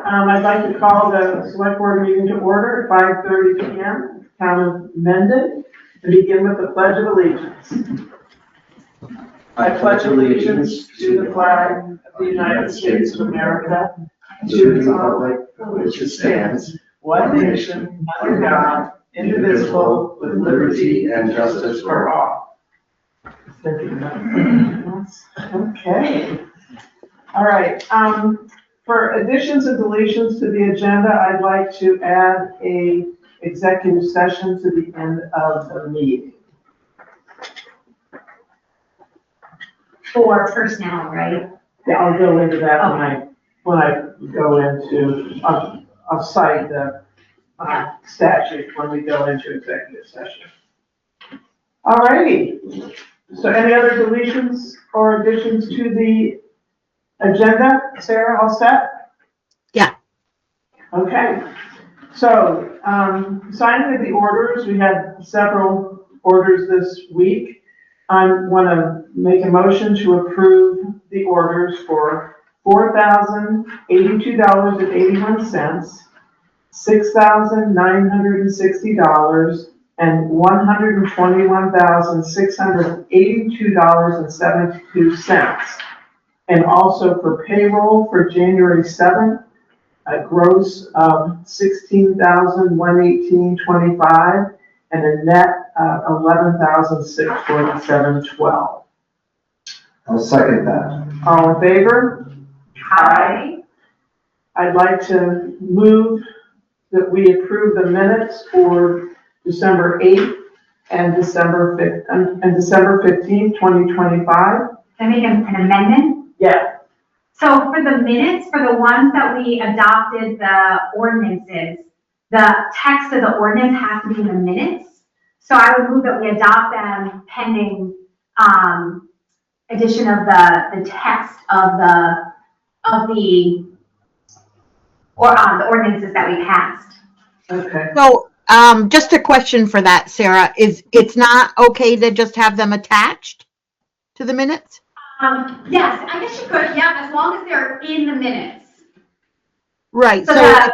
I'd like to call the select board meeting to order at 5:30 p.m. Town of Mendon, and begin with the Pledge of Allegiance. I pledge allegiance to the flag of the United States of America, to the republic for which it stands, one nation, under God, indivisible, with liberty and justice for all. Okay. All right. For additions and deletions to the agenda, I'd like to add a executive session to the end of the meeting. For personnel, right? Yeah, I'll go into that when I go into, I'll cite the statute when we go into executive session. All righty. So any other deletions or additions to the agenda? Sarah, all set? Yeah. Okay. So, signing of the orders, we had several orders this week. I want to make a motion to approve the orders for $4,082.81, $6,960, and $121,682.72. And also for payroll for January 7th, a gross of $16,118.25 and a net of $11,647.12. I'll second that. All in favor? Aye. I'd like to move that we approve the minutes for December 8th and December 15th, 2025. Can I make an amendment? Yeah. So for the minutes, for the ones that we adopted the ordinances, the text of the ordinance has to be in the minutes. So I would move that we adopt them pending addition of the text of the ordinances that we passed. Okay. So, just a question for that, Sarah, it's not okay to just have them attached to the minutes? Yes, I guess you could, yeah, as long as they're in the minutes. Right, So so,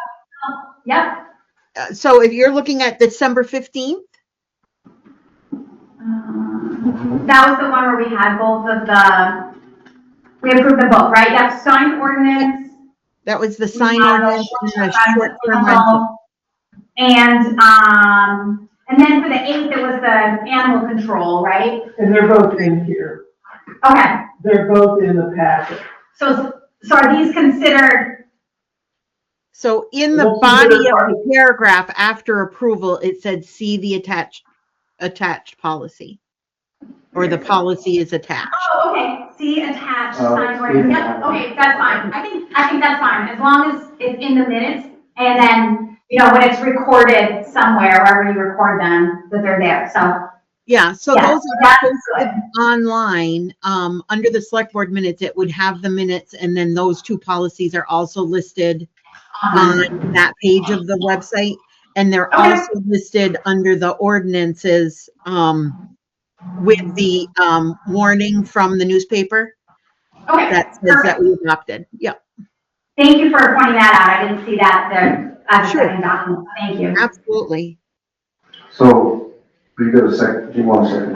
yep. so if you're looking at December 15th, That was the one where we had both of we approved them both, right? Yep, signed ordinance. that was the sign ordinance and the short-term rental. And then for the 8th, it was the animal control, right? And they're both in here. Okay, They're both in the packet. so are these considered, So in the Well, body consider of the paragraph after approval, it said, see the attached policy. Or the policy is attached. oh, okay, see attached, Oh, signed ordinance, yep, okay, that's fine. I think that's fine, as long as it's in the minutes, and then, when it's recorded somewhere, wherever you record them, that they're there, so. Yeah, so Yeah, those are that's posted good. online. Under the select board minutes, it would have the minutes, and then those two policies are also listed on that page of the website. And they're Okay. also listed under the ordinances, with the, warning from the newspaper Okay, that says perfect. that we adopted. Yep, Thank you for pointing that out, I didn't see that there as a Sure. second document, thank you. absolutely. So, you got a second, do you want a second?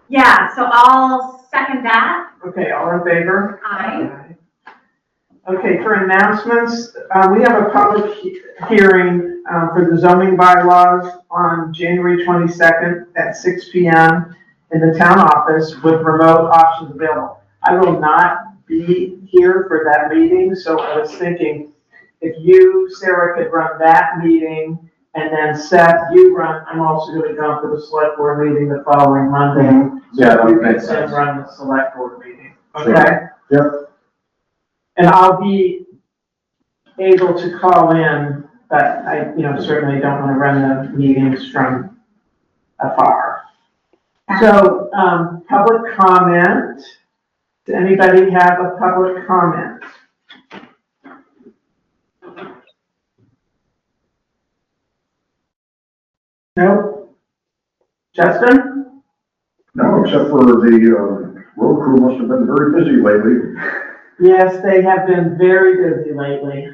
Yeah, so I'll second that. Okay, all in favor? Aye. Okay, for announcements, we have a public hearing for the zoning bylaws on January 22nd at 6 p.m. in the town office with remote options available. I will not be here for that meeting, so I was thinking if you, Sarah, could run that meeting, and then Seth, you run, I'm also going to go for the select board meeting the following Monday. Yeah, that So you makes can then sense. run the select board meeting, Sure. okay? Yep. And I'll be able to call in, but I, certainly don't want to run the meetings from afar. So, public comment. Does anybody have a public comment? No? Justin? No, except for the road crew must have been very busy lately. Yes, they have been very busy lately.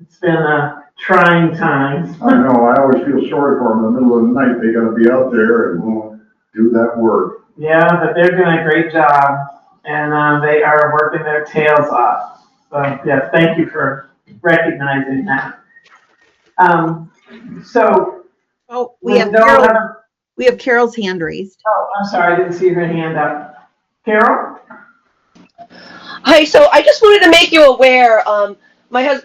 It's been a trying time. I know, I always feel sorry for them. In the middle of the night, they gotta be out there and do that work. Yeah, but they're doing a great job, and they are working their tails off. So, yes, thank you for recognizing that. So, Oh, we with have no Carol, other, we have Carol's hand raised. oh, I'm sorry, I didn't see her hand up. Carol? Hi, so I just wanted to make you aware,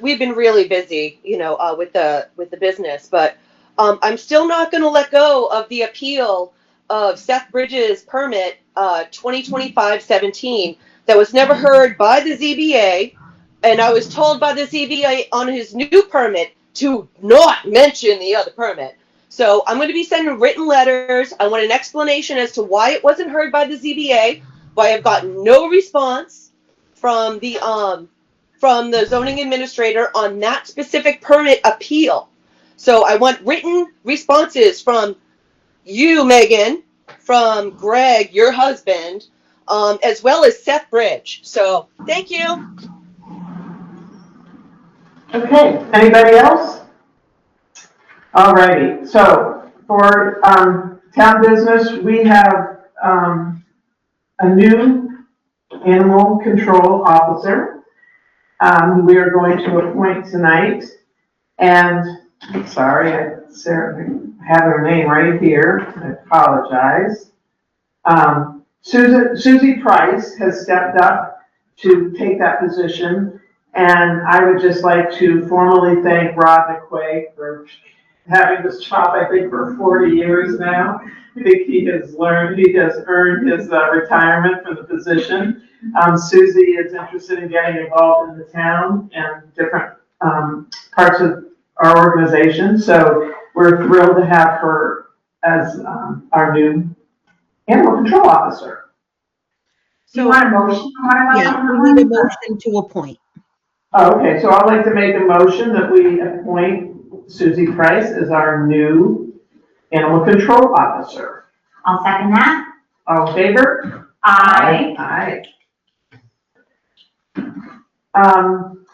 we've been really busy, with the business, but, I'm still not gonna let go of the appeal of Seth Bridges' permit, 2025-17, that was never heard by the ZBA, and I was told by the ZBA on his new permit to not mention the other permit. So I'm gonna be sending written letters. I want an explanation as to why it wasn't heard by the ZBA, why I've gotten no response from the zoning administrator on that specific permit appeal. So I want written responses from you, Megan, from Greg, your husband, as well as Seth Bridge. So thank you. Okay, anybody else? Alrighty, so for town business, we have a new animal control officer we are going to appoint tonight. And I'm sorry, Sarah, I have her name right here. I apologize. Susie Price has stepped up to take that position. And I would just like to formally thank Rod McQuaig for having this job, I think, for 40 years now. I think he has earned his retirement from the position. Susie is interested in getting involved in the town and different parts of our organization. So we're thrilled to have her as our new animal control officer. Do you want a motion? Yeah, we need a motion to appoint. Oh, okay, so I'd like to make a motion that we appoint Susie Price as our new animal control officer. I'll second that. All in favor? Aye.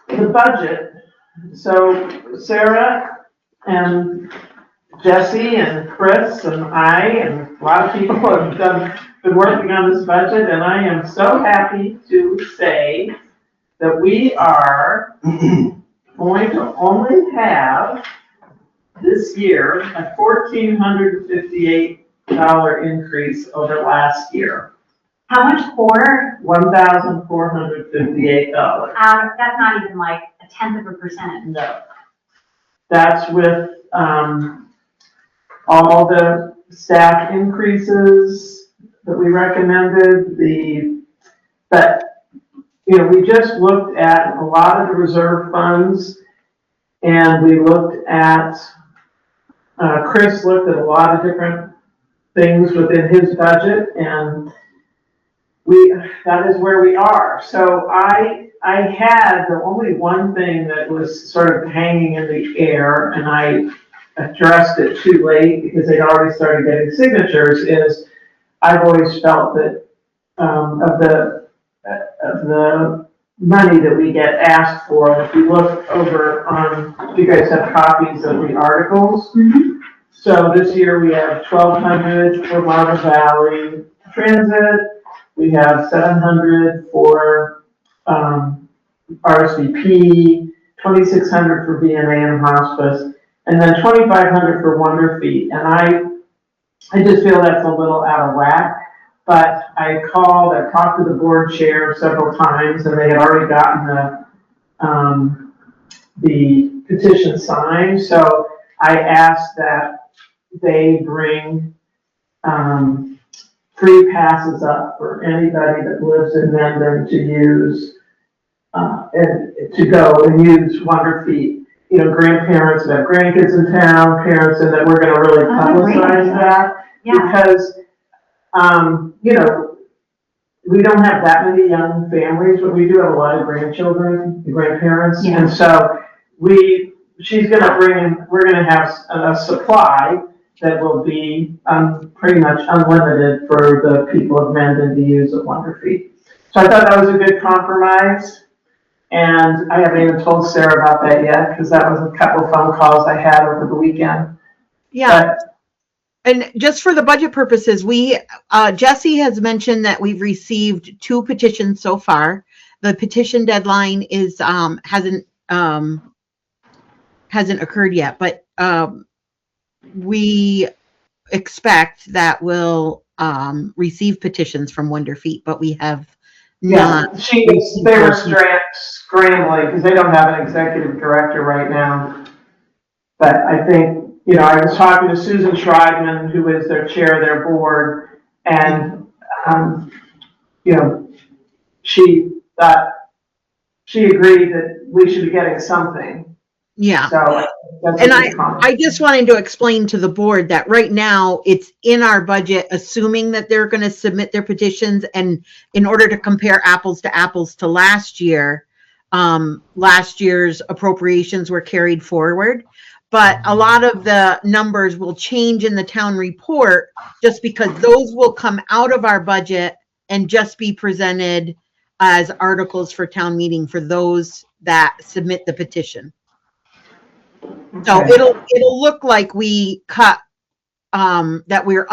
The budget. So Sarah and Jesse and Chris and I and a lot of people have been working on this budget, and I am so happy to say that we are going to only have this year a $1,458 increase over last year. How much for? $1,458. That's not even like 0.1%. No. That's with, all the staff increases that we recommended, but, we just looked at a lot of the reserve funds, and we looked at, Chris looked at a lot of different things within his budget, and that is where we are. So I had the only one thing that was sort of hanging in the air, and I addressed it too late because they'd already started getting signatures, is I've always felt that of the money that we get asked for, if you look over on, you guys have copies of the articles. Mm-hmm. So this year we have $1,200 for Marble Valley Transit, we have $700 for RSVP, $2,600 for VNA and hospice, and then $2,500 for Wonder Feet. And I just feel that's a little out of whack. But I talked to the board chair several times, and they had already gotten the petition signed. So I asked that they bring free passes up for anybody that lives in Mendon to use and to go and use Wonder Feet. Grandparents that have grandkids in town, parents, and that we're going to really publicize that. Yeah. Because we don't have that many young families, but we do have a lot of grandchildren, grandparents, Yeah. and so she's gonna we're gonna have a supply that will be pretty much unlimited for the people of Mendon to use at Wonder Feet. So I thought that was a good compromise. And I haven't even told Sarah about that yet, because that was a couple of phone calls I had over the weekend. Yeah. And just for the budget purposes, Jesse has mentioned that we've received 2 petitions so far. The petition deadline is, hasn't occurred yet, but, we expect that we'll, receive petitions from Wonder Feet, but we have not. They were scrambling, because they don't have an executive director right now. But I think, I was talking to Susan Schreidman, who is their chair of their board, and, she agreed that we should be getting something. Yeah. So that's And I just wanted to explain to the board that right now it's in our budget, assuming that they're going to submit their petitions. And in order to compare apples to apples to last year, last year's appropriations were carried forward. But a lot of the numbers will change in the town report just because those will come out of our budget and just be presented as articles for town meeting for those that submit the petition. So it'll look like we cut, that we're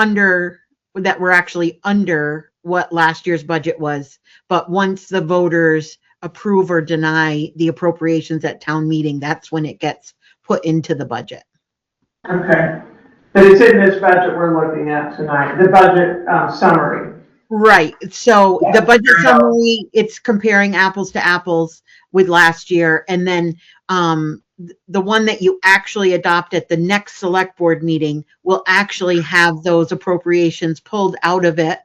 actually under what last year's budget was. But once the voters approve or deny the appropriations at town meeting, that's when it gets put into the budget. Okay. But it's in this budget we're looking at tonight, the budget summary. Right. So the budget summary, it's comparing apples to apples with last year. And then, the one that you actually adopt at the next select board meeting will actually have those appropriations pulled out of it.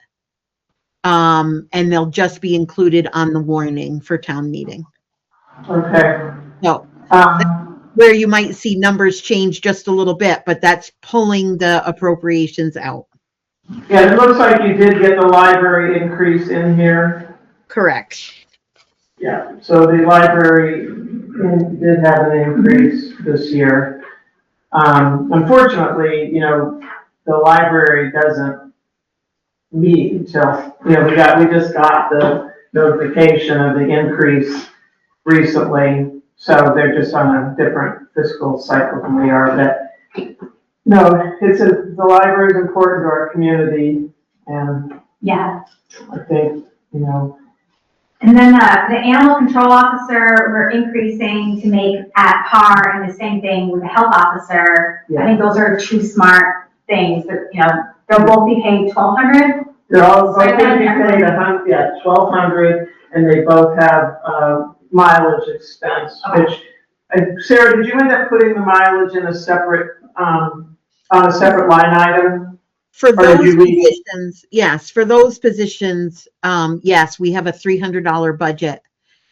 And they'll just be included on the warning for town meeting. Okay. So where you might see numbers change just a little bit, but that's pulling the appropriations out. Yeah, it looks like you did get the library increase in here. Correct. Yeah, so the library did have an increase this year. Unfortunately, the library doesn't meet until, we just got the notification of the increase recently. So they're just on a different fiscal cycle than we are. But no, the library is important to our community, and Yeah. I think, And then the animal control officer, we're increasing to make at par, and the same thing with the health officer. Yeah. I think those are 2 smart things that, they'll both be paid $1,200. they're all both going to be paid $1,200, and they both have mileage expense. Okay. Which, Sarah, did you end up putting the mileage in a separate on a separate line item? For those positions, yes, for those positions, yes, we have a $300 budget,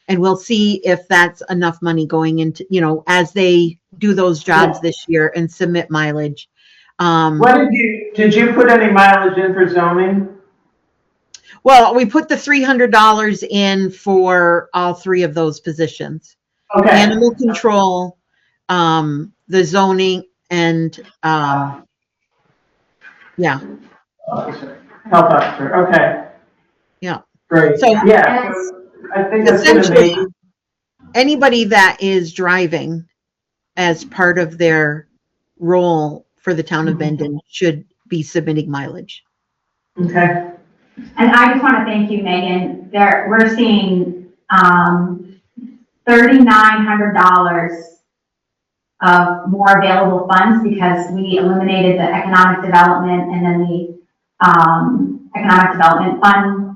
and we'll see if that's enough money going into, as they do those jobs this year and submit mileage. What did you put any mileage in for zoning? Well, we put the $300 in for all 3 of those positions. Okay. Animal control, the zoning, and, yeah. Health officer, okay. Yeah. Great. So, yeah, I think that's going to essentially, be anybody that is driving as part of their role for the town of Mendon should be submitting mileage. okay. And I just want to thank you, Megan. We're seeing $3,900 of more available funds because we eliminated the economic development and then the economic development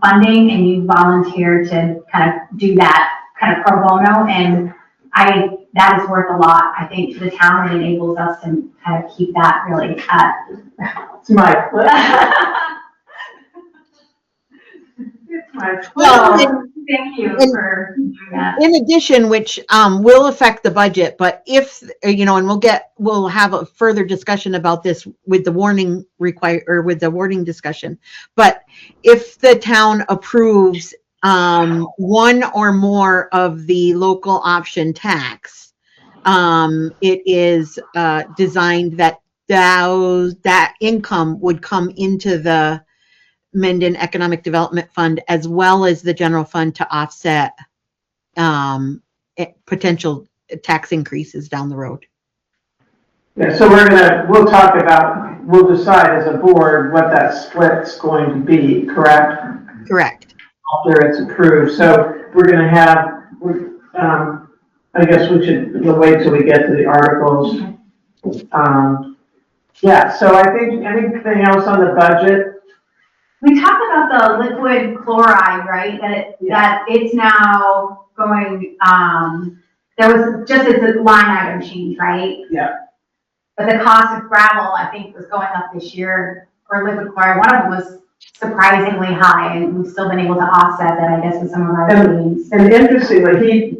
funding, and you volunteered to kind of do that kind of pro bono, and that is worth a lot, I think, to the town, and enables us to kind of keep that really It's my Well, thank you for doing that. in addition, which will affect the budget, but if, and we'll have a further discussion about this with the warning with the warning discussion. But if the town approves one or more of the local option tax, it is designed that that income would come into the Mendon Economic Development Fund as well as the general fund to offset potential tax increases down the road. Yeah, so we'll decide as a board what that split's going to be, correct? Correct. After it's approved, so we're gonna have, I guess we'll wait till we get to the articles. Yeah, so I think, anything else on the budget? We talked about the liquid chloride, right? That it's now going, there was just a line item change, right? Yeah. But the cost of gravel, I think, was going up this year, or liquid chloride. One of them was surprisingly high, and we've still been able to offset that, I guess, with some of our savings. And interestingly,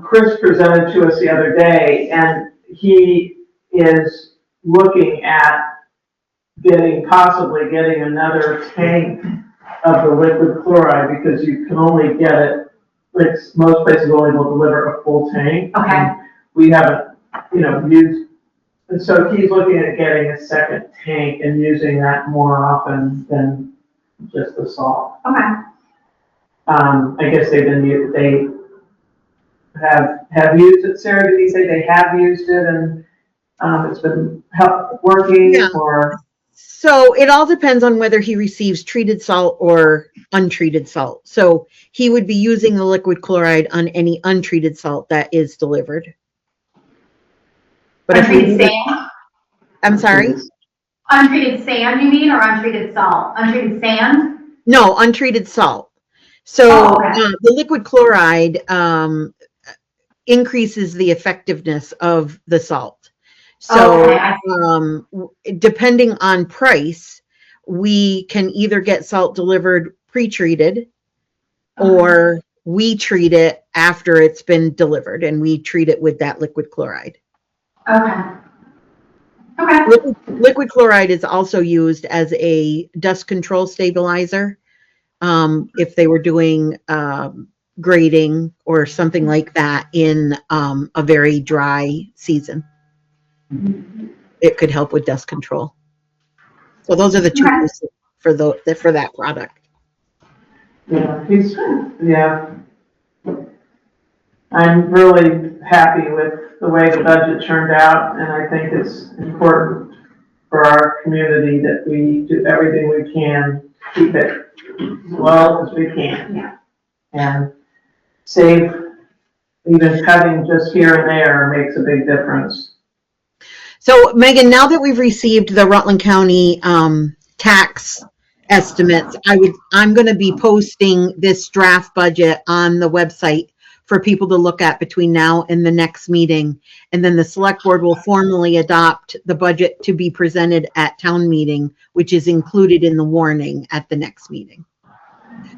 Chris presented to us the other day, and he is looking at possibly getting another tank of the liquid chloride, because you can only get it, most places only will deliver a full tank. Okay. And we haven't, used, and so he's looking at getting a second tank and using that more often than just the salt. Okay. I guess they have used it. Sarah, did you say they have used it and it's been working? Yeah. Or? So it all depends on whether he receives treated salt or untreated salt. So he would be using the liquid chloride on any untreated salt that is delivered. But Untreated sand? I'm sorry? Untreated sand, you mean, or untreated salt? Untreated sand? No, untreated salt. So Oh, okay. the liquid chloride increases the effectiveness of the salt. So depending on price, we can either get salt delivered pre-treated or we treat it after it's been delivered, and we treat it with that liquid chloride. Okay. Okay. Liquid chloride is also used as a dust control stabilizer. If they were doing grading or something like that in a very dry season, it could help with dust control. So those are the two uses for that product. Yeah, I'm really happy with the way the budget turned out, and I think it's important for our community that we do everything we can to keep it as low as we can. Yeah. And save, even cutting just here and there makes a big difference. So Megan, now that we've received the Rutland County tax estimates, I'm going to be posting this draft budget on the website for people to look at between now and the next meeting. And then the select board will formally adopt the budget to be presented at town meeting, which is included in the warning at the next meeting.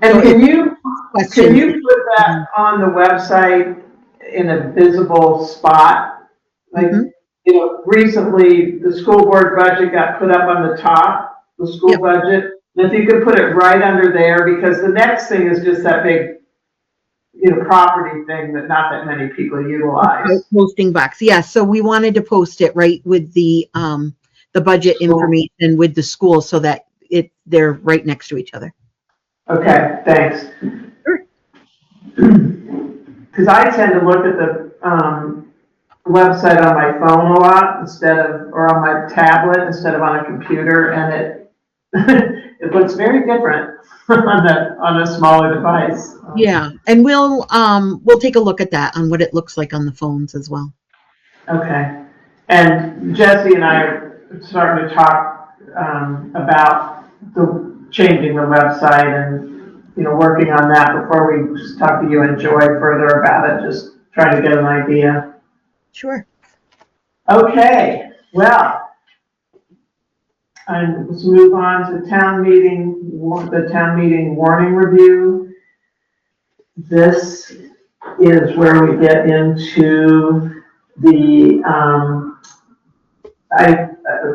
And So can you put that on the website in a visible spot? Like, recently the school board budget got put up on the top, the school budget. And if you could put it right under there, because the next thing is just that big, property thing that not that many people utilize. Posting box. Yes. So we wanted to post it right with the budget information with the school so that they're right next to each other. Okay, thanks. Sure. Because I tend to look at the website on my phone a lot or on my tablet instead of on a computer, and it it looks very different on a smaller device. Yeah, and we'll take a look at that on what it looks like on the phones as well. Okay, and Jesse and I are starting to talk about changing the website and working on that before we talk to you and Joy further about it. Just trying to get an idea. Sure. Okay, well, and let's move on to the town meeting warning review. This is where we get into the,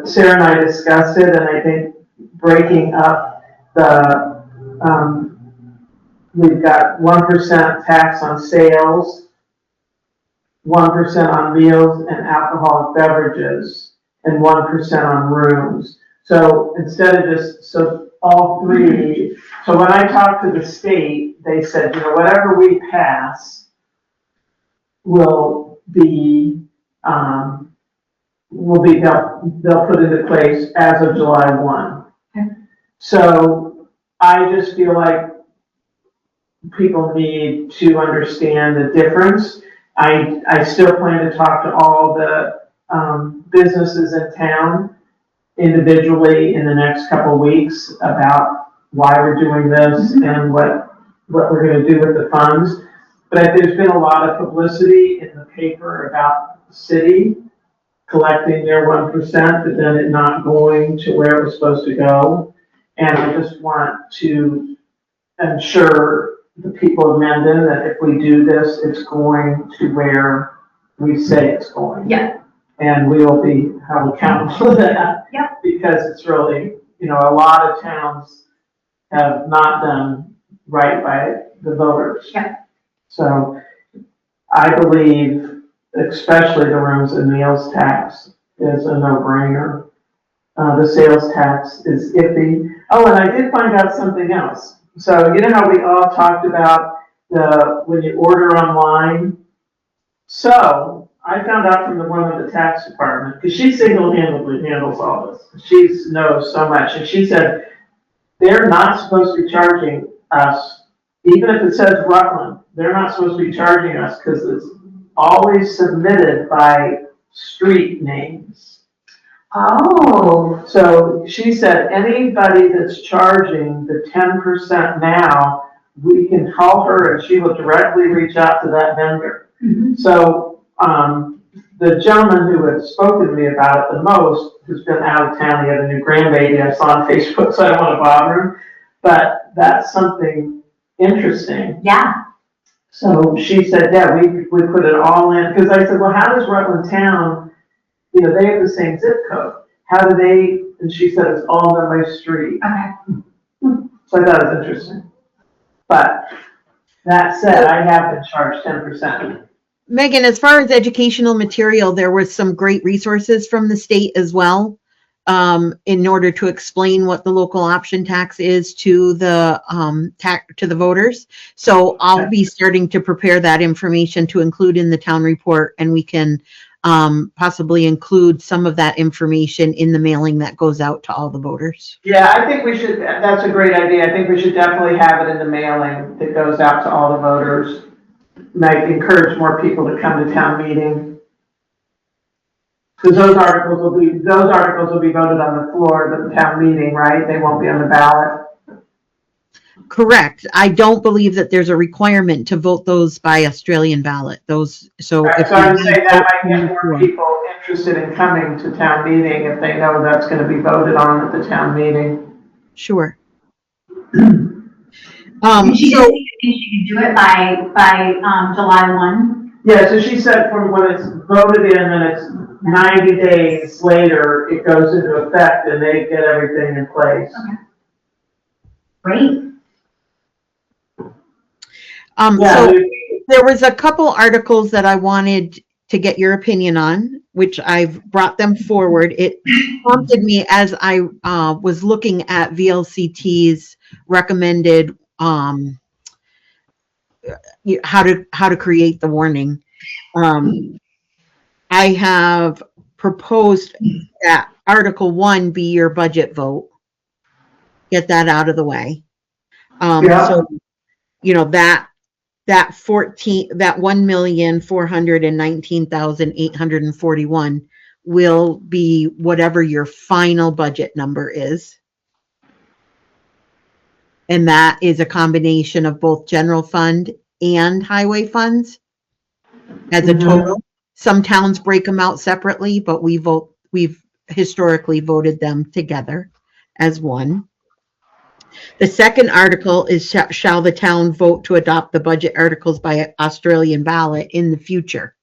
Sarah and I discussed it, and I think breaking up we've got 1% tax on sales, 1% on meals and alcoholic beverages, and 1% on rooms. So instead of all three. So when I talked to the state, they said, whatever we pass will be, they'll put into place as of July 1. Okay. So I just feel like people need to understand the difference. I still plan to talk to all the businesses in town individually in the next couple of weeks about why we're doing this and what we're going to do with the funds. But there's been a lot of publicity in the paper about the city collecting their 1%, but then it not going to where it was supposed to go. And I just want to ensure the people of Mendon that if we do this, it's going to where we say it's going. Yeah. And we will be held accountable for that. Yep. Because it's really, a lot of towns have not done right by the voters. Yep. So I believe, especially the rooms and meals tax is a no-brainer. The sales tax is iffy. Oh, and I did find out something else. So you know how we all talked about when you order online? So I found out from the woman at the tax department, because she single-handedly handles all this. She knows so much. And she said, they're not supposed to be charging us, even if it says Rutland, they're not supposed to be charging us because it's always submitted by street names. Oh. So she said, anybody that's charging the 10% now, we can call her and she will directly reach out to that vendor. Mm-hmm. So, the gentleman who had spoken to me about it the most, who's been out of town, he had a new grandbaby, I saw on Facebook, so I don't want to bother him, but that's something interesting. Yeah. So she said, yeah, we put it all in, because I said, well, how does Rutland Town, they have the same zip code. How do they, and she said, it's all on my street. Okay. So I thought it was interesting. But that said, I have been charged 10%. Megan, as far as educational material, there was some great resources from the state as well, in order to explain what the local option tax is to the to the voters. So I'll be starting to prepare that information to include in the town report, and we can possibly include some of that information in the mailing that goes out to all the voters. Yeah, I think we should, that's a great idea. I think we should definitely have it in the mailing that goes out to all the voters. Might encourage more people to come to town meeting. Because those articles will be voted on the floor of the town meeting, right? They won't be on the ballot. Correct. I don't believe that there's a requirement to vote those by Australian ballot. Those, so Right, if so I would you say that might get vote more people interested in coming to town meeting if they know that's going to be voted on at the town meeting. sure. She So just think she can do it by July 1. Yeah, so she said from when it's voted in and it's 90 days later, it goes into effect and they get everything in place. Okay. Great. Yeah, so there was a couple articles that I wanted to get your opinion on, which I've brought them forward. It prompted me as I was looking at VLCT's recommended how to create the warning. I have proposed that Article 1 be your budget vote. Get that out of the way. Yeah. So, that 1,419,841 will be whatever your final budget number is. And that is a combination of both general fund and highway funds as a total. Some towns break them out separately, but we've historically voted them together as one. The second article is shall the town vote to adopt the budget articles by Australian ballot in the future?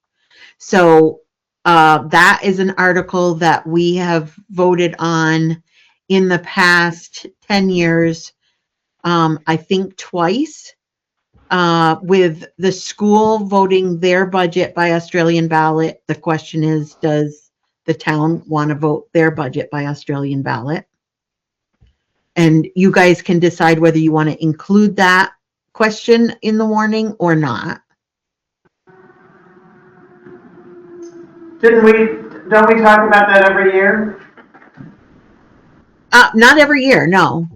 So that is an article that we have voted on in the past 10 years, I think twice, with the school voting their budget by Australian ballot. The question is, does the town want to vote their budget by Australian ballot? And you guys can decide whether you want to include that question in the warning or not. Don't we talk about that every year? Not every year, no.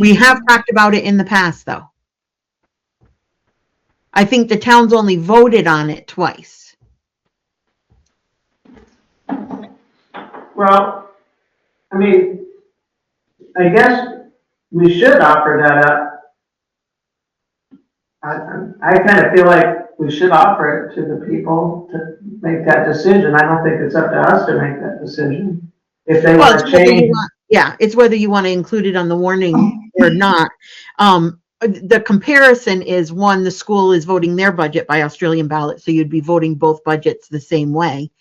We have talked about it in the past, though. I think the town's only voted on it twice. Well, I mean, I guess we should offer that up. I kind of feel like we should offer it to the people to make that decision. I don't think it's up to us to make that decision. If they Well, want it's to whether you change. want, yeah, it's whether you want to include it on the warning or not. The comparison is, one, the school is voting their budget by Australian ballot, so you'd be voting both budgets the same way.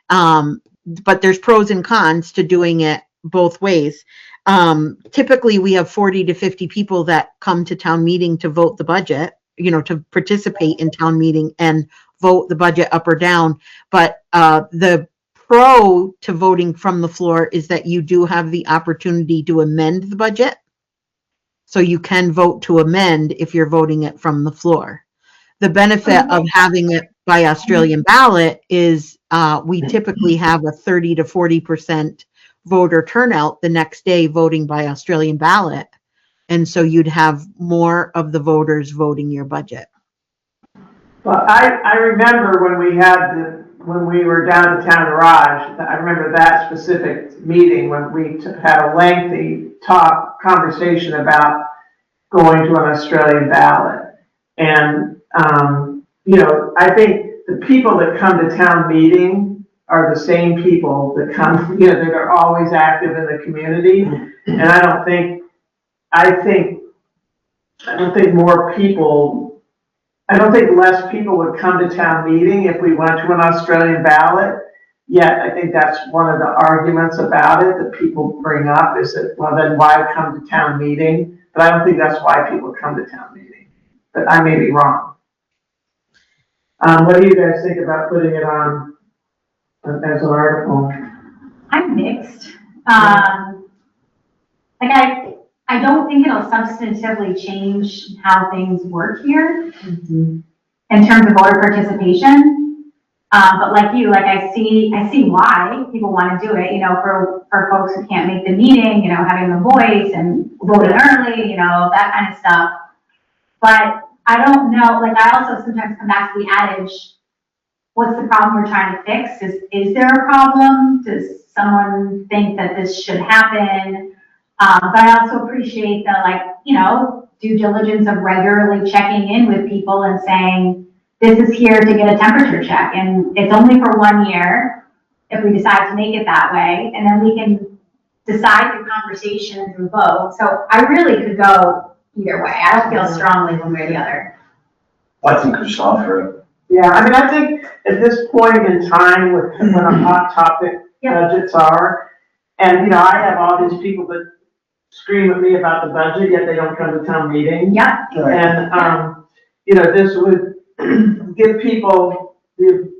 But there's pros and cons to doing it both ways. Typically, we have 40 to 50 people that come to town meeting to vote the budget, to participate in town meeting and vote the budget up or down. But the pro to voting from the floor is that you do have the opportunity to amend the budget. So you can vote to amend if you're voting it from the floor. The benefit of having it by Australian ballot is we typically have a 30 to 40% voter turnout the next day voting by Australian ballot. And so you'd have more of the voters voting your budget. Well, I remember when we were down at Town Garage, I remember that specific meeting when we had a lengthy conversation about going to an Australian ballot. And, I think the people that come to town meeting are the same people that come, that are always active in the community. And I don't think less people would come to town meeting if we went to an Australian ballot. Yet, I think that's one of the arguments about it that people bring up is that, well, then why come to town meeting? But I don't think that's why people come to town meeting. But I may be wrong. What do you guys think about putting it on as an article? I'm mixed. I don't think it'll substantively change how things work here in terms of voter participation. But like you, I see why people want to do it, for folks who can't make the meeting, having a voice and voting early, that kind of stuff. But I don't know, I also sometimes come back to the adage, what's the problem we're trying to fix? Is there a problem? Does someone think that this should happen? But I also appreciate the, due diligence of regularly checking in with people and saying, this is here to get a temperature check, and it's only for 1 year if we decide to make it that way, and then we can decide through conversation and through vote. So I really could go either way. I don't feel strongly one way or the other. I think we should offer it. Yeah, I think at this point in time, when a hot topic budgets are, and I have all these people that scream at me about the budget, yet they don't come to town meeting. Yeah. And, this would give people to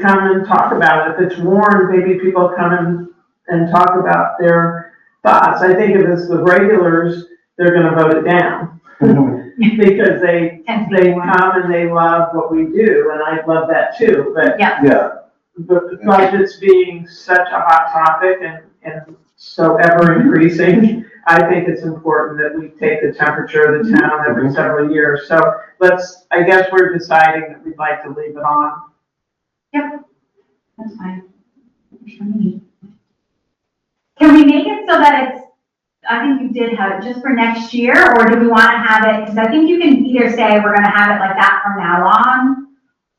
come and talk about it. If it's warm, maybe people come and talk about their thoughts. I think if it's the regulars, they're gonna vote it down. Because they come and they love what we do, and I love that too, but. But budgets being such a hot topic and so ever increasing, I think it's important that we take the temperature of the town every several years. So I guess we're deciding that we'd like to leave it on. Yep, that's fine. Can we make it so that I think you did have it just for next year, or do we want to have it, because I think you can either say we're going to have it like that from now on,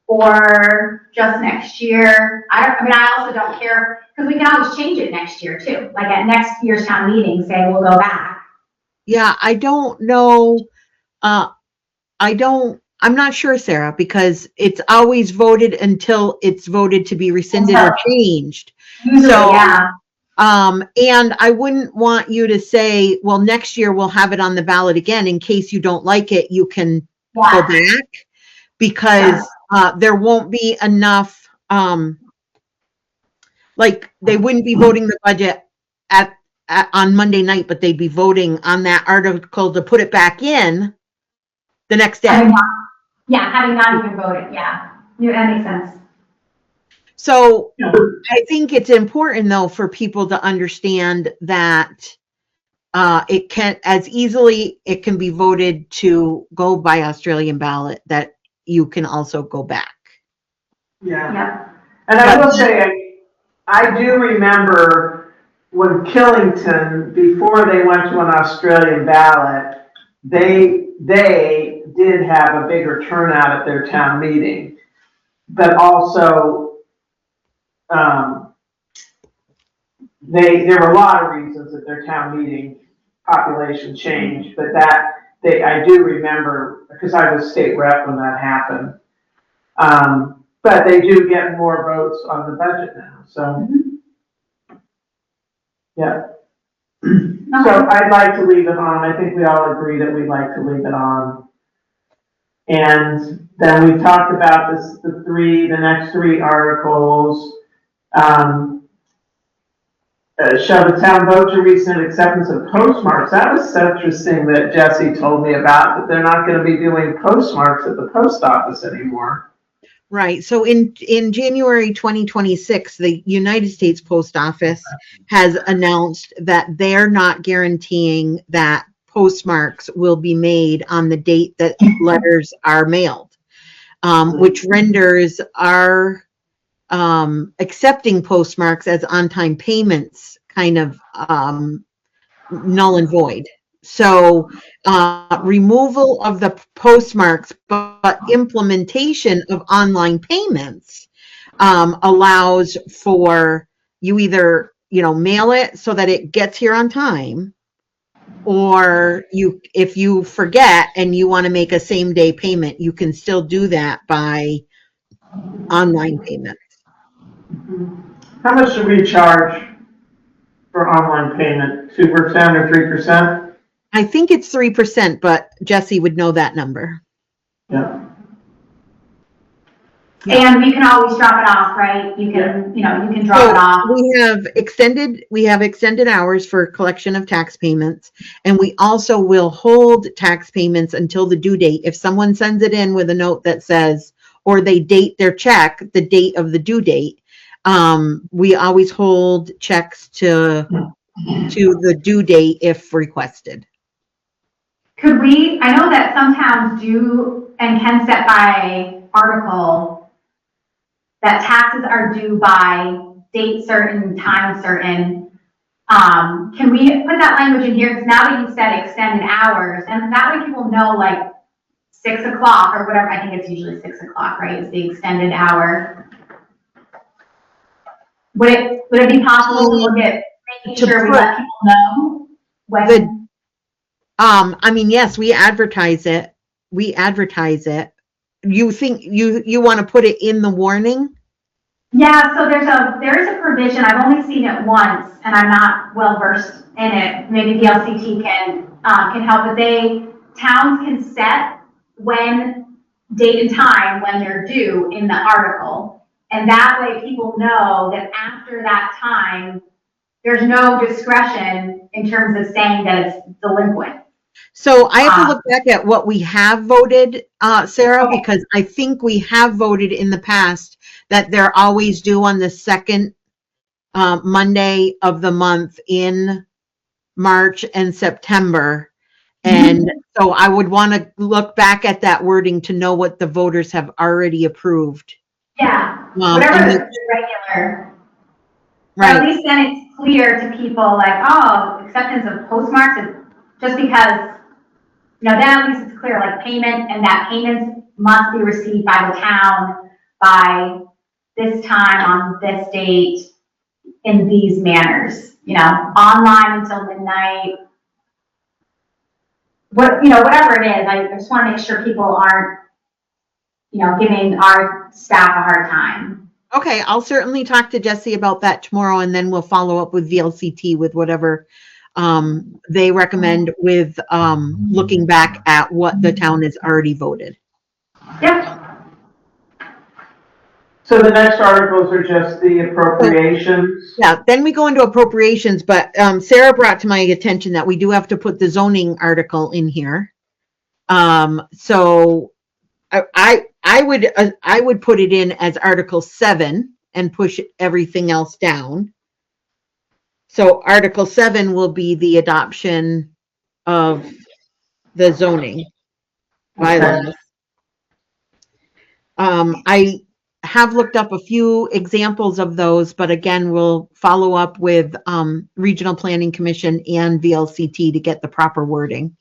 or just next year. I also don't care, because we can always change it next year too. Like at next year's town meeting, say we'll go back. Yeah, I don't know. I'm not sure, Sarah, because it's always voted until it's voted to be rescinded or changed. Usually, So, yeah. And I wouldn't want you to say, well, next year we'll have it on the ballot again. In case you don't like it, you can go back, because there won't be enough, they wouldn't be voting the budget on Monday night, but they'd be voting on that article to put it back in the next day. Having not even voted, yeah. Yeah, that makes sense. So I think it's important though for people to understand that it can it can be voted to go by Australian ballot, that you can also go back. Yeah. Yep. And I will say, I do remember when Killington, before they went to an Australian ballot, they did have a bigger turnout at their town meeting. But also, there were a lot of reasons that their town meeting population changed, but I do remember, because I was state rep when that happened. But they do get more votes on the budget now, so. Yeah. So I'd like to leave it on. I think we all agree that we'd like to leave it on. And then we talked about the next three articles. Shall the town vote to rescind acceptance of postmarks? That was so interesting that Jesse told me about, that they're not going to be doing postmarks at the post office anymore. Right. So in January 2026, the United States Post Office has announced that they're not guaranteeing that postmarks will be made on the date that letters are mailed, which renders our accepting postmarks as on-time payments kind of null and void. So removal of the postmarks, but implementation of online payments allows for you either, mail it so that it gets here on time, or if you forget and you want to make a same day payment, you can still do that by online payment. How much do we charge for online payment? 2% or 3%? I think it's 3%, but Jesse would know that number. Yeah. And we can always drop it off, right? You can, you can drop it off. We have extended hours for collection of tax payments, and we also will hold tax payments until the due date. If someone sends it in with a note that says, or they date their check the date of the due date, we always hold checks to the due date if requested. Could we, I know that some towns do and can set by article that taxes are due by date certain, time certain. Can we put that language in here? Because now that you've said extended hours, and that way people know, like 6 o'clock or whatever. I think it's usually 6 o'clock, right? Is the extended hour. Would it be possible to look at making sure we let people know when? I mean, yes, we advertise it. You think you want to put it in the warning? Yeah, so there is a provision. I've only seen it once, and I'm not well versed in it. Maybe the LCT can help, but towns can set date and time when they're due in the article, and that way people know that after that time, there's no discretion in terms of saying that it's delinquent. So I have to look back at what we have voted, Sarah, because I think we have voted in the past that they're always due on the second Monday of the month in March and September. And so I would want to look back at that wording to know what the voters have already approved. Yeah, whatever is regular. Right. At least then it's clear to people, like, acceptance of postmarks is just because, then at least it's clear, like payment, and that payments must be received by the town by this time on this date in these manners, online until midnight. Whatever it is, I just want to make sure people aren't, giving our staff a hard time. Okay, I'll certainly talk to Jesse about that tomorrow, and then we'll follow up with VLCT with whatever they recommend with looking back at what the town has already voted. Yep. So the next articles are just the appropriations? Yeah, then we go into appropriations, but Sarah brought to my attention that we do have to put the zoning article in here. So I would put it in as Article 7 and push everything else down. So Article 7 will be the adoption of the zoning bylaws. I have looked up a few examples of those, but again, we'll follow up with Regional Planning Commission and VLCT to get the proper wording.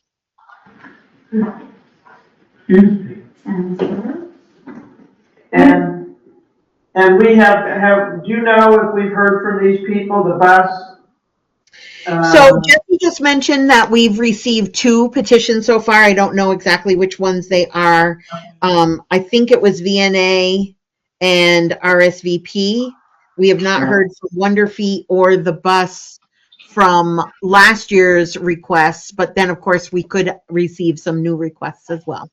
And we do you know if we've heard from these people, the bus? So Jesse just mentioned that we've received 2 petitions so far. I don't know exactly which ones they are. I think it was VNA and RSVP. We have not heard from Wonder Feet or the bus from last year's requests, but then of course we could receive some new requests as well.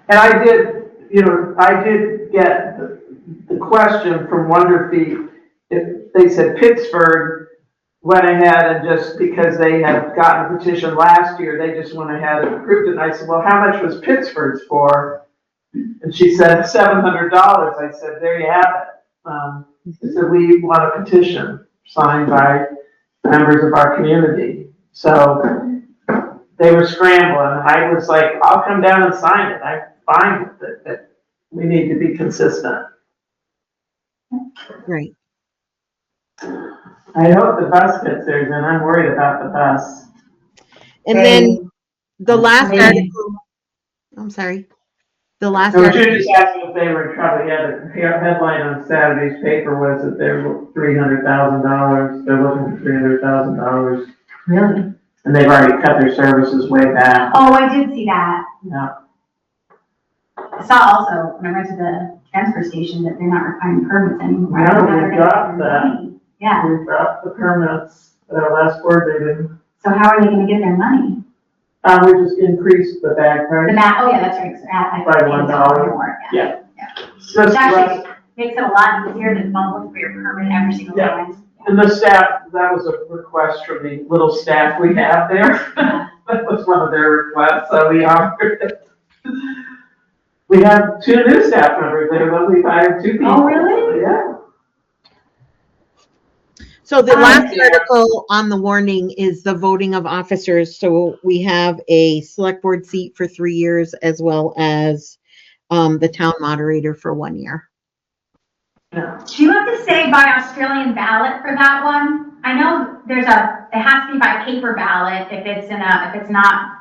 And I did get the question from Wonder Feet. They said Pittsburgh went ahead and just because they had gotten a petition last year, they just went ahead and approved it. And I said, well, how much was Pittsburgh's for? And she said $700. I said, there you have it. I said, we want a petition signed by members of our community. So they were scrambling. I was like, I'll come down and sign it. I'm fine with it, but we need to be consistent. Great. I hope the bus gets theirs, and I'm worried about the bus. And then the last article, I'm sorry. The last No, article. you just asking if they were in trouble. Yeah, the headline on Saturday's paper was that they're $300,000. They're looking for $300,000. Really? And they've already cut their services way back. Oh, I did see that. Yeah. I saw also, when I went to the transfer station, that they're not requiring permits anymore. No, we dropped that. Yeah, We dropped the permits at our last board meeting. so how are they gonna get their money? We just increased the bag price. Oh yeah, that's right. So I By $1. more, Yeah. So Just it actually less- makes it a lot easier than fumbling for your permit every single Yeah. time. And the staff, that was a request from the little staff we have there. That was one of their requests, so we offered it. We have 2 new staff members there, but we've hired 2 people. Oh, really? Yeah. So the last Yeah. article on the warning is the voting of officers. So we have a select board seat for 3 years as well as the town moderator for 1 year. Yeah. Do you have to say by Australian ballot for that one? I know it has to be by paper ballot if it's not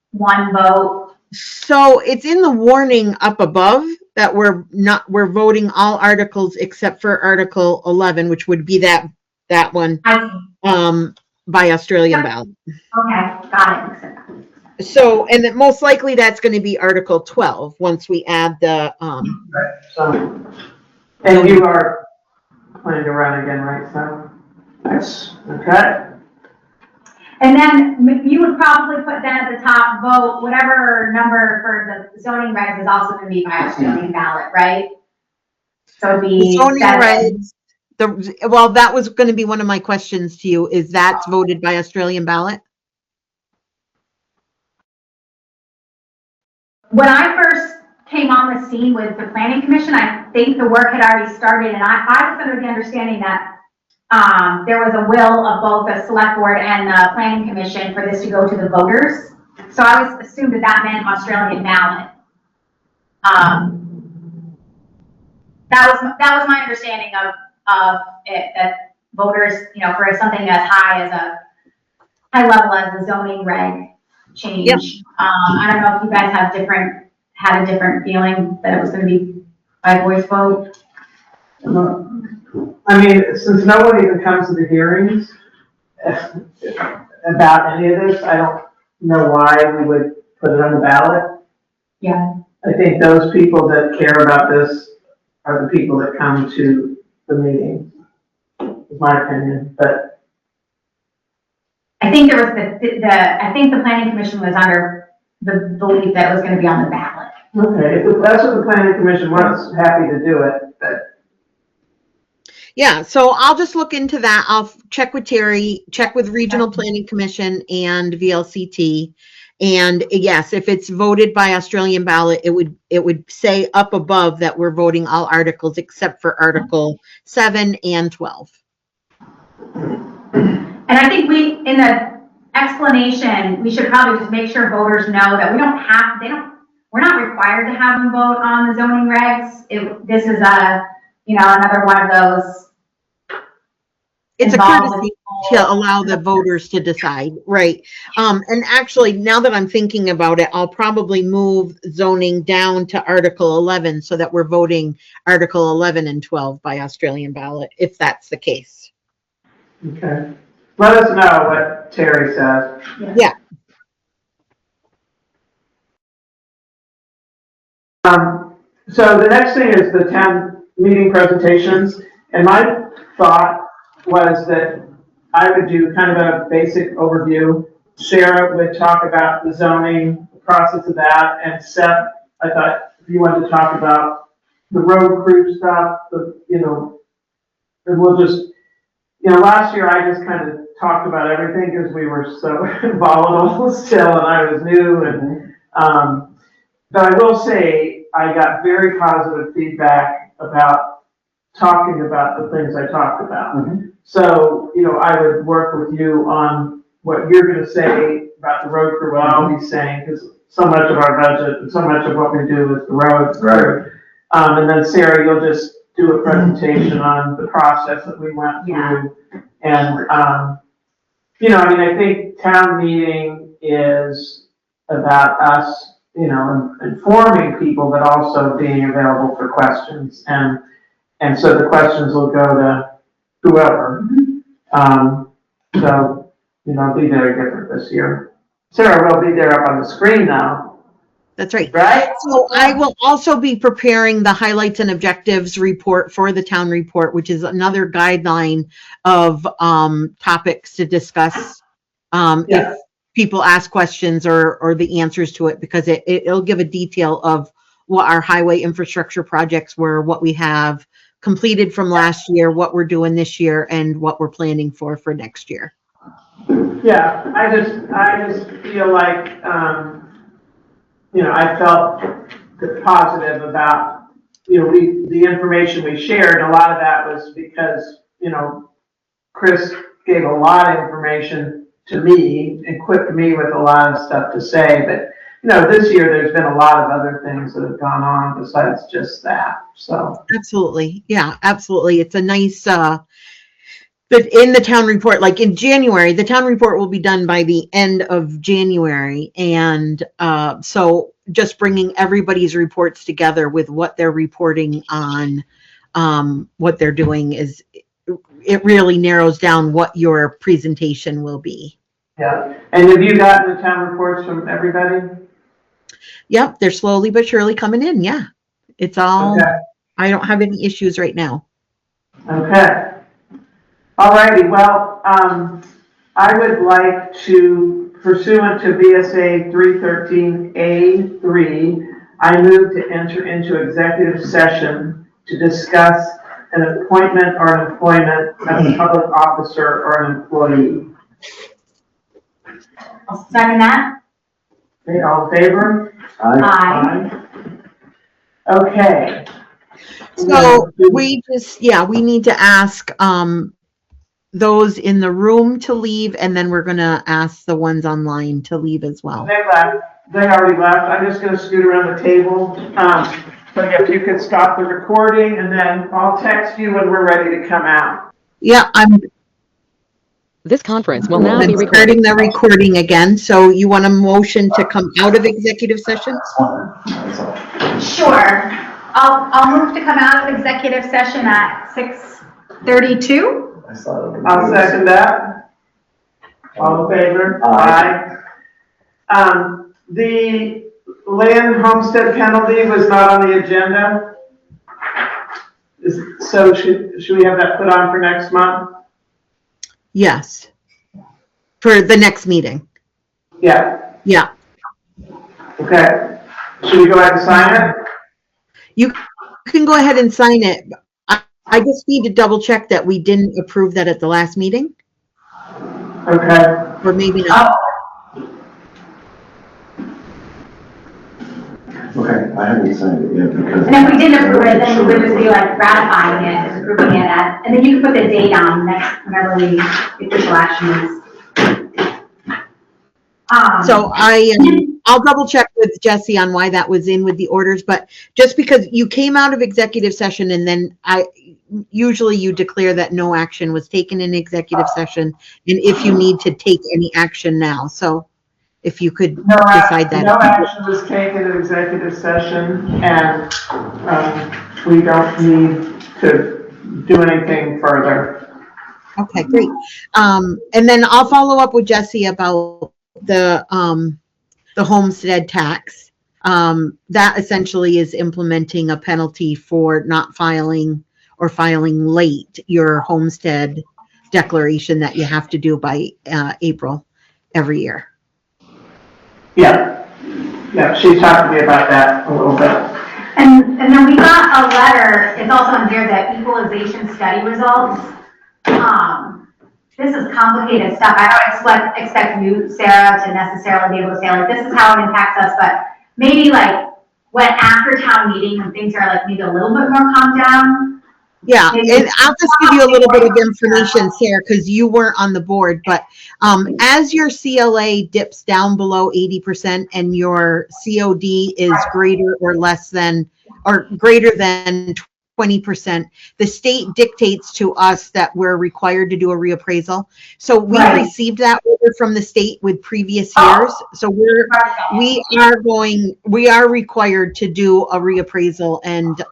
one vote. So it's in the warning up above that we're voting all articles except for Article 11, which would be that one I see. by Australian ballot. Okay, got it. So, and then most likely that's going to be Article 12 once we add the, Right, so, and you are planning to run again, right, so? That's, okay. And then you would probably put then at the top, vote, whatever number for the zoning regs is also gonna be by Australian ballot, right? So it'd be zoning 7. regs. Well, that was going to be one of my questions to you. Is that voted by Australian ballot? When I first came on the scene with the planning commission, I think the work had already started, and I was under the understanding that there was a will of both the select board and the planning commission for this to go to the voters. So I was assumed that meant Australian ballot. That was my understanding of it, that voters, for something as high high level as the zoning reg change. Yep. I don't know if you guys had a different feeling that it was gonna be by voice vote. I mean, since no one even comes to the hearings about any of this, I don't know why we would put it on the ballot. Yeah. I think those people that care about this are the people that come to the meeting, is my opinion, but. I think there was I think the planning commission was under the belief that it was gonna be on the ballot. Okay, if that's what the planning commission wants, happy to do it, but Yeah, so I'll just look into that. I'll check with Terry, check with Regional Planning Commission and VLCT. And yes, if it's voted by Australian ballot, it would say up above that we're voting all articles except for Article 7 and 12. And I think in the explanation, we should probably just make sure voters know that we're not required to have them vote on the zoning regs. This is another one of those. It's a involved courtesy with- to allow the voters to decide, right? And actually, now that I'm thinking about it, I'll probably move zoning down to Article 11 so that we're voting Article 11 and 12 by Australian ballot, if that's the case. Okay. Let us know what Terry says. Yeah. So the next thing is the town meeting presentations, and my thought was that I would do kind of a basic overview. Sarah would talk about the zoning, the process of that, and Seth, I thought if you wanted to talk about the road crew stuff, and we'll just, last year I just kind of talked about everything because we were so volatile still and I was new but I will say I got very positive feedback about talking about the things I talked about. Mhm. So, I would work with you on what you're going to say about the road crew, what I'll be saying, because so much of our budget and so much of what we do is the road crew. And then Sarah, you'll just do a presentation on the process that we went through. And, I think town meeting is about us, informing people, but also being available for questions. And so the questions will go to whoever. So, it'll be very different this year. Sarah will be there up on the screen now, That's right. right? So I will also be preparing the highlights and objectives report for the town report, which is another guideline of topics to discuss Yeah. if people ask questions or the answers to it, because it'll give a detail of what our highway infrastructure projects were, what we have completed from last year, what we're doing this year, and what we're planning for next year. Yeah, I just feel like, I felt positive about, the information we shared. A lot of that was because, Chris gave a lot of information to me, equipped me with a lot of stuff to say, but, this year there's been a lot of other things that have gone on besides just that, so. Absolutely. Yeah, absolutely. It's a nice, but in the town report, like in January, the town report will be done by the end of January. And so just bringing everybody's reports together with what they're reporting on, what they're doing it really narrows down what your presentation will be. Yeah, and have you gotten the town reports from everybody? Yep, they're slowly but surely coming in. Yeah, it's all, Okay. I don't have any issues right now. Okay. All righty, well, I would like to, pursuant to VSA 313A3, I move to enter into executive session to discuss an appointment or an employment of a public officer or an employee. I'll second that. Okay, all in favor? Aye. Okay. So we need to ask those in the room to leave, and then we're going to ask the ones online to leave as well. They left. They already left. I'm just going to scoot around the table. So if you could stop the recording, and then I'll text you when we're ready to come out. Yeah, This conference will now be I'm recorded. starting the recording again. So you want a motion to come out of executive session? Sure. I'll move to come out of executive session at 6:32. I'll second that. All in favor? Aye. The land homestead penalty was not on the agenda. So should we have that put on for next month? Yes. For the next meeting. Yeah. Yeah. Okay. Should we go ahead and sign it? You can go ahead and sign it. I just need to double check that we didn't approve that at the last meeting, Okay. or maybe not. Okay, I haven't signed it yet because. And if we didn't approve it, then we would just be like ratifying it, just approving it at, and then you can put the date on next, whenever the official action is. So I'll double check with Jesse on why that was in with the orders, but just because you came out of executive session and then usually you declare that no action was taken in executive session, and if you need to take any action now. So if you could decide that. No action was taken in executive session, and we don't need to do anything further. Okay, great. And then I'll follow up with Jesse about the homestead tax. That essentially is implementing a penalty for not filing or filing late your homestead declaration that you have to do by April every year. Yeah, she talked to me about that a little bit. And then we got a letter, it's also in here, the equalization study results. This is complicated stuff. I don't expect you, Sarah, to necessarily be able to say, like, this is how it impacts us, but maybe like when after town meeting, when things are like maybe a little bit more calmed down. Yeah, and I'll just give you a little bit of information, Sarah, because you weren't on the board, but as your CLA dips down below 80% and your COD is greater or less than, or greater than 20%, the state dictates to us that we're required to do a reappraisal. So we received that order from the state with previous years. So we are required to do a reappraisal, and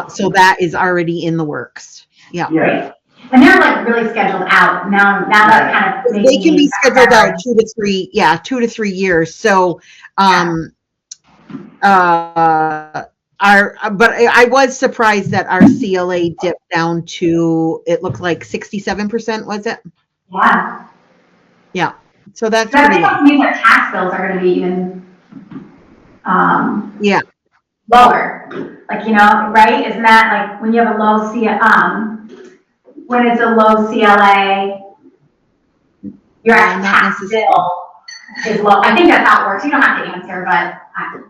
so that is already in the works. Yeah. Yeah. And they're like really scheduled out. Now that's kind of They can be scheduled out 2 to 3 years. So but I was surprised that our CLA dipped down to, it looked like 67%, was it? Yeah. Yeah. So that's So I pretty think low. that means our tax bills are going to be even Yeah. lower. Like, you know, right? Isn't that like when you have a low when it's a low CLA, your actual tax bill is low. I think that's how it works. You don't have to answer, but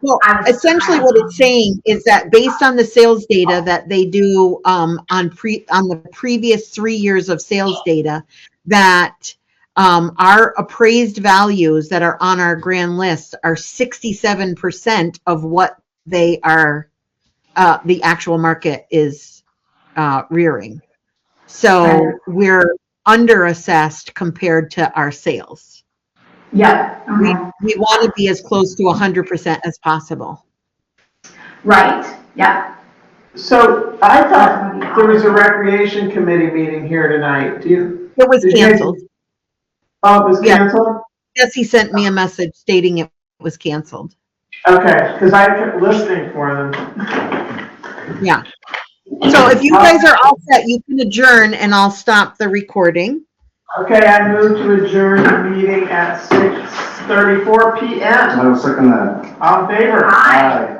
Well, essentially what it's saying is that based on the sales data that they do on the previous 3 years of sales data, that our appraised values that are on our grand list are 67% of what they are, the actual market is rearing. So we're under-assessed compared to our sales. yeah. Okay. We want to be as close to 100% as possible. Right. Yeah. So I thought there was a recreation committee meeting here tonight. It was canceled. Oh, it was canceled? Jesse sent me a message stating it was canceled. Okay, because I kept listening for them. Yeah. So if you guys are all set, you can adjourn and I'll stop the recording. Okay, I move to adjourn the meeting at 6:34 p.m. I will second that. All in favor? Aye.